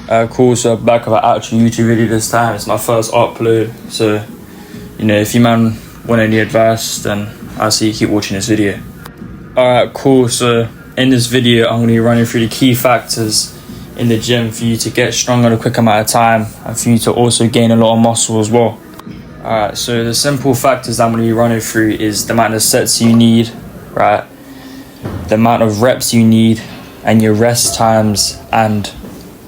Cool, so back of an actual YouTube video this time. It's my first upload, so if you man want any advice, then I'll say you keep watching this video. Alright, cool, so in this video I'm going to be running through the key factors in the gym for you to get stronger in a quick amount of time and for you to also gain a lot of muscle as well. Alright, so the simple factors I'm going to be running through is the amount of sets you need, right? The amount of reps you need and your rest times, and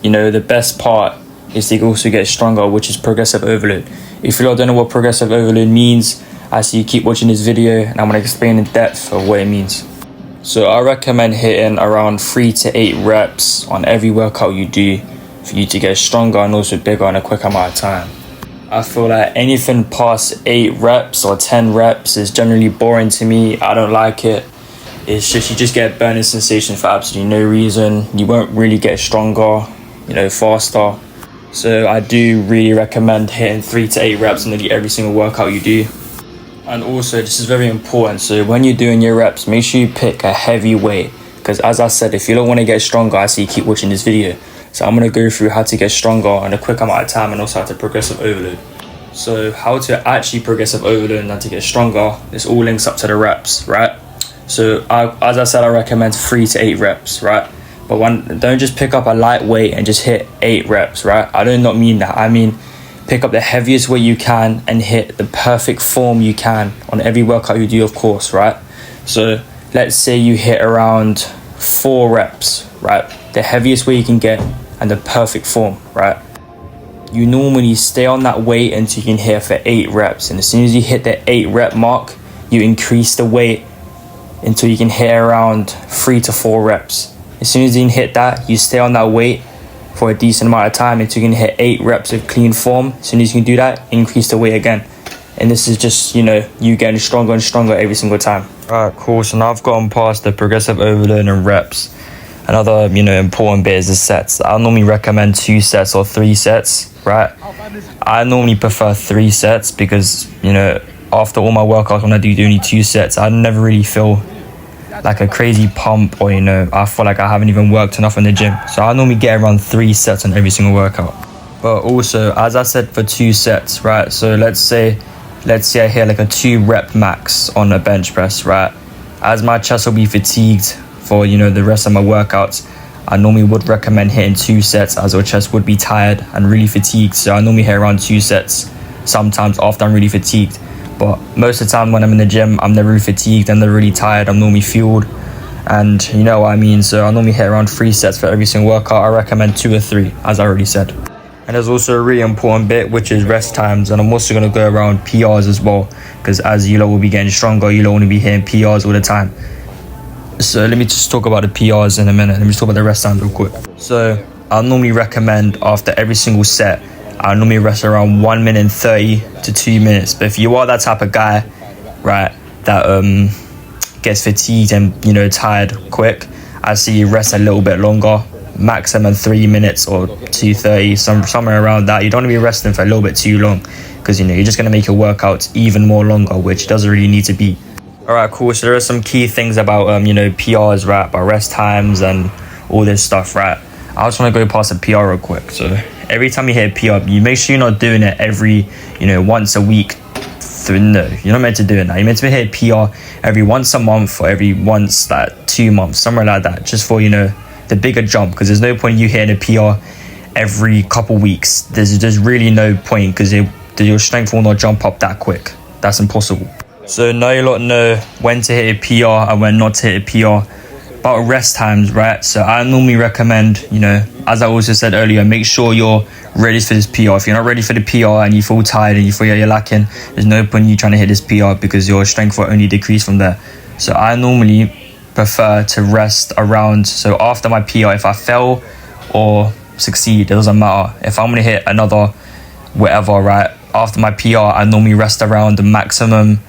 the best part is to also get stronger, which is progressive overload. If you don't know what progressive overload means, I say you keep watching this video and I'm going to explain in depth of what it means. So I recommend hitting around 3 to 8 reps on every workout you do for you to get stronger and also bigger in a quick amount of time. I feel like anything past 8 reps or 10 reps is generally boring to me. I don't like it. It's just, you just get a burning sensation for absolutely no reason. You won't really get stronger, faster. So I do really recommend hitting 3 to 8 reps on nearly every single workout you do. And also, this is very important, so when you're doing your reps, make sure you pick a heavy weight, because as I said, if you don't want to get stronger, I say you keep watching this video. So I'm going to go through how to get stronger in a quick amount of time and also how to progressive overload. So how to actually progressive overload and how to get stronger, this all links up to the reps, right? So as I said, I recommend 3 to 8 reps, right? But don't just pick up a light weight and just hit 8 reps, right? I do not mean that. I mean, pick up the heaviest weight you can and hit the perfect form you can on every workout you do, of course, right? So let's say you hit around 4 reps, right? The heaviest weight you can get and the perfect form, right? You normally stay on that weight until you can hit for 8 reps. And as soon as you hit the 8 rep mark, you increase the weight until you can hit around 3 to 4 reps. As soon as you can hit that, you stay on that weight for a decent amount of time until you can hit 8 reps of clean form. As soon as you can do that, increase the weight again. And this is just, you getting stronger and stronger every single time. Alright, cool. So now I've gotten past the progressive overload and reps. Another, important bit is the sets. I normally recommend 2 sets or 3 sets, right? I normally prefer 3 sets because, after all my workouts, when I do only 2 sets, I never really feel like a crazy pump, or I feel like I haven't even worked enough in the gym. So I normally get around 3 sets on every single workout. But also, as I said, for 2 sets, right? So let's say I hit like a 2 rep max on a bench press, right? As my chest will be fatigued for the rest of my workouts, I normally would recommend hitting 2 sets, as your chest would be tired and really fatigued. So I normally hit around 2 sets sometimes after I'm really fatigued. But most of the time when I'm in the gym, I'm never really fatigued, I'm never really tired, I'm normally fueled. And you know what I mean, so I normally hit around 3 sets for every single workout. I recommend 2 or 3, as I already said. And there's also a really important bit, which is rest times. And I'm also going to go around PRs as well, because as you lot will be getting stronger, you don't want to be hitting PRs all the time. So let me just talk about the PRs in a minute. Let me just talk about the rest times real quick. So I'll normally recommend after every single set, I normally rest around 1 minute and 30 to 2 minutes. But if you are that type of guy, right, that gets fatigued and tired quick, I see you rest a little bit longer, maximum 3 minutes or 2:30, somewhere around that. You don't want to be resting for a little bit too long, because you're just going to make your workouts even more longer, which doesn't really need to be. Alright, cool. So there are some key things about PRs, right, about rest times and all this stuff, right? I just want to go past a PR real quick. So every time you hit a PR, you make sure you're not doing it every, once a week. No, you're not meant to do it now. You're meant to hit a PR every once a month or every once, 2 months, somewhere like that, just for, the bigger jump. Because there's no point you hitting a PR every couple weeks. There's really no point, because your strength will not jump up that quick. That's impossible. So now you lot know when to hit a PR and when not to hit a PR. About rest times, right? So I normally recommend, as I also said earlier, make sure you're ready for this PR. If you're not ready for the PR and you feel tired and you feel you're lacking, there's no point in you trying to hit this PR, because your strength will only decrease from there. So I normally prefer to rest around, so after my PR, if I fail or succeed, it doesn't matter. If I'm going to hit another whatever, right, after my PR, I normally rest around the maximum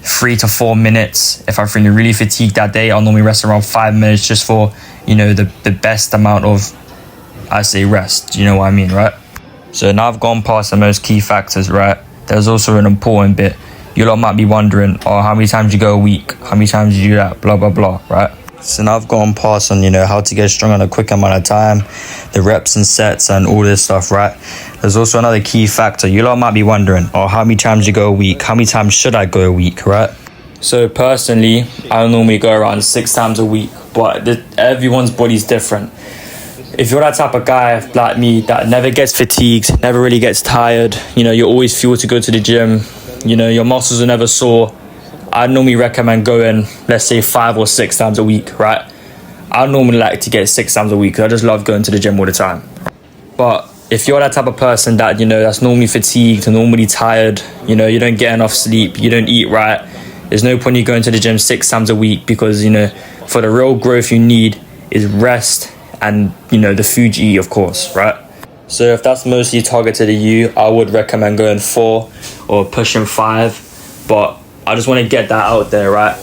3 to 4 minutes. If I'm feeling really fatigued that day, I'll normally rest around 5 minutes, just for the best amount of, I say, rest. You know what I mean, right? So now I've gone past the most key factors, right? There's also an important bit. You lot might be wondering, how many times you go a week, how many times you do that, blah blah blah, right? So now I've gone past on, how to get strong in a quick amount of time, the reps and sets and all this stuff, right? There's also another key factor. You lot might be wondering, how many times you go a week? How many times should I go a week, right? So personally, I normally go around 6 times a week, but everyone's body's different. If you're that type of guy like me that never gets fatigued, never really gets tired, you always fuel to go to the gym, your muscles are never sore, I normally recommend going, let's say 5 or 6 times a week, right? I normally like to get 6 times a week. I just love going to the gym all the time. But if you're that type of person that, that's normally fatigued and normally tired, you don't get enough sleep, you don't eat right, there's no point in you going to the gym 6 times a week because, for the real growth you need is rest and, the food you eat, of course, right? So if that's mostly targeted at you, I would recommend going 4 or pushing 5. But I just want to get that out there, right?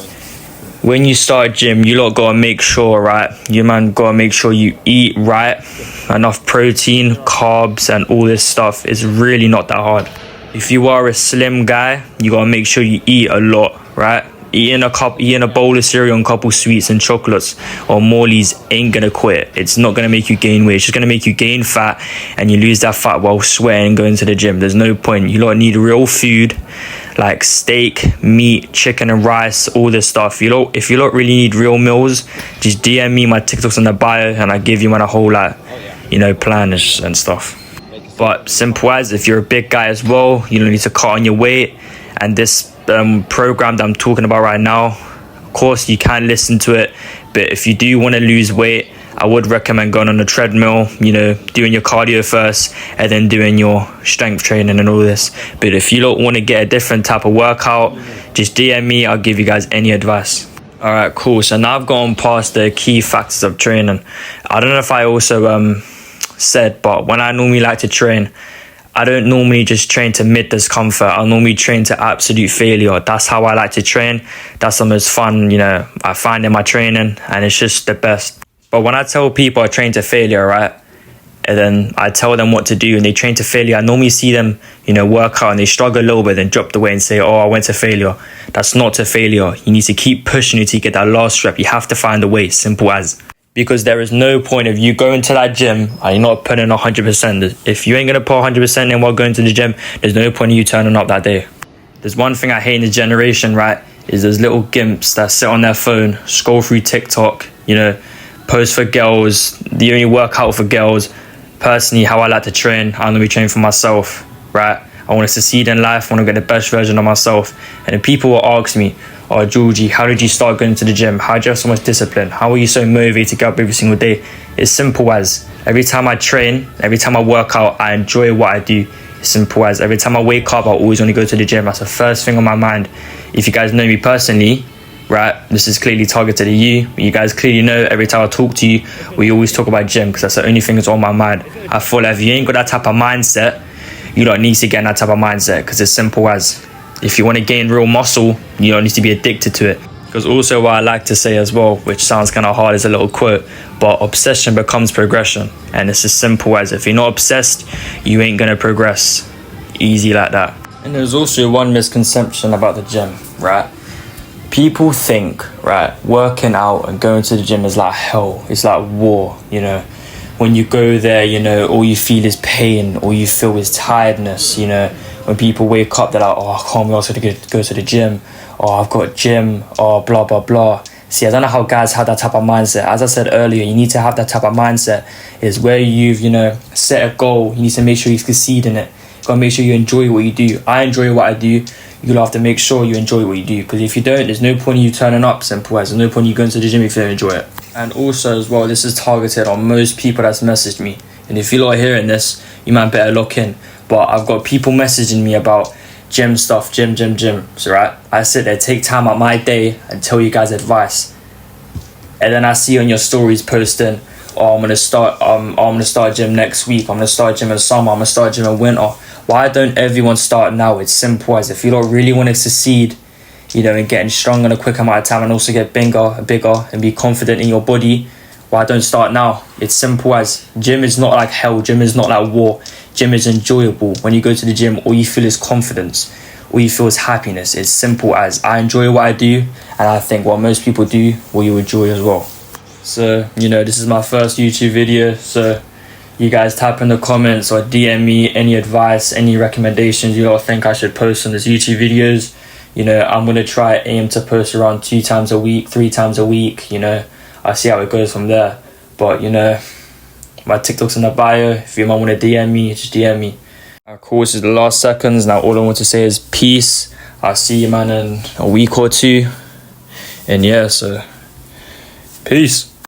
When you start a gym, you lot gotta make sure, right? You man gotta make sure you eat right, enough protein, carbs, and all this stuff. It's really not that hard. If you are a slim guy, you gotta make sure you eat a lot, right? Eating a bowl of cereal and a couple sweets and chocolates or Morley's ain't gonna quit. It's not gonna make you gain weight. It's just gonna make you gain fat, and you lose that fat while sweating and going to the gym. There's no point. You lot need real food like steak, meat, chicken and rice, all this stuff. If you lot really need real meals, just DM me. My TikTok's in the bio, and I give you a whole plan and stuff. But simple as, if you're a big guy as well, you don't need to cut on your weight. And this program that I'm talking about right now, of course you can listen to it, but if you do want to lose weight, I would recommend going on a treadmill, doing your cardio first and then doing your strength training and all this. But if you don't want to get a different type of workout, just DM me. I'll give you guys any advice. All right, cool. So now I've gone past the key factors of training. I don't know if I also said, but when I normally like to train, I don't normally just train to mid discomfort. I normally train to absolute failure. That's how I like to train. That's the most fun, I find in my training, and it's just the best. But when I tell people I train to failure, right, and then I tell them what to do and they train to failure, I normally see them, work out and they struggle a little bit, then drop the weight and say, I went to failure. That's not to failure. You need to keep pushing it to get that last rep. You have to find the way, simple as. Because there is no point of you going to that gym and you're not putting 100%. If you ain't going to put 100% in while going to the gym, there's no point in you turning up that day. There's one thing I hate in this generation, right, is those little gimps that sit on their phone, scroll through TikTok, post for girls, the only workout for girls. Personally, how I like to train, I normally train for myself, right? I want to succeed in life, I want to get the best version of myself. And then people will ask me, Georgie, how did you start going to the gym? How did you have so much discipline? How are you so motivated to get up every single day? It's simple as, every time I train, every time I work out, I enjoy what I do. It's simple as, every time I wake up, I always want to go to the gym. That's the first thing on my mind. If you guys know me personally, right, this is clearly targeted at you. You guys clearly know every time I talk to you, we always talk about gym because that's the only thing that's on my mind. I feel like if you ain't got that type of mindset, you don't need to get in that type of mindset, because it's simple as, if you want to gain real muscle, you don't need to be addicted to it. Because also what I like to say as well, which sounds kind of hard as a little quote, but obsession becomes progression. And it's as simple as, if you're not obsessed, you ain't going to progress. Easy like that. And there's also one misconception about the gym, right? People think, right, working out and going to the gym is like hell. It's like war, When you go there, all you feel is pain. All you feel is tiredness, When people wake up, they're like, I can't wait to go to the gym. I've got a gym. Blah, blah, blah. See, I don't know how guys have that type of mindset. As I said earlier, you need to have that type of mindset. Is where you've, set a goal. You need to make sure you succeed in it. You got to make sure you enjoy what you do. I enjoy what I do. You'll have to make sure you enjoy what you do. Because if you don't, there's no point in you turning up, simple as. There's no point in you going to the gym if you don't enjoy it. And also as well, this is targeted on most people that's messaged me. And if you're not hearing this, you might better lock in. But I've got people messaging me about gym stuff, gym. So right, I sit there, take time out my day and tell you guys advice. And then I see on your stories posting, I'm gonna start gym next week. I'm gonna start gym in summer. I'm gonna start gym in winter. Why don't everyone start now? It's simple as, if you don't really want to succeed, and getting strong in a quick amount of time and also get bigger and be confident in your body, why don't start now? It's simple as, gym is not like hell. Gym is not like war. Gym is enjoyable. When you go to the gym, all you feel is confidence. all you feel is happiness. It's simple as I enjoy what I do, and I think what most people do, what you enjoy as well. So, you know, this is my first YouTube video, so you guys type in the comments or DM me any advice, any recommendations you all think I should post on these YouTube videos. You know, I'm going to try aim to post around 2 times a week, 3 times a week, you know. I'll see how it goes from there. But, you know, my TikTok's in the bio. If you might want to DM me, just DM me. Cool, this is the last seconds. Now all I want to say is peace. I'll see you, man, in a week or two. And yeah, so peace.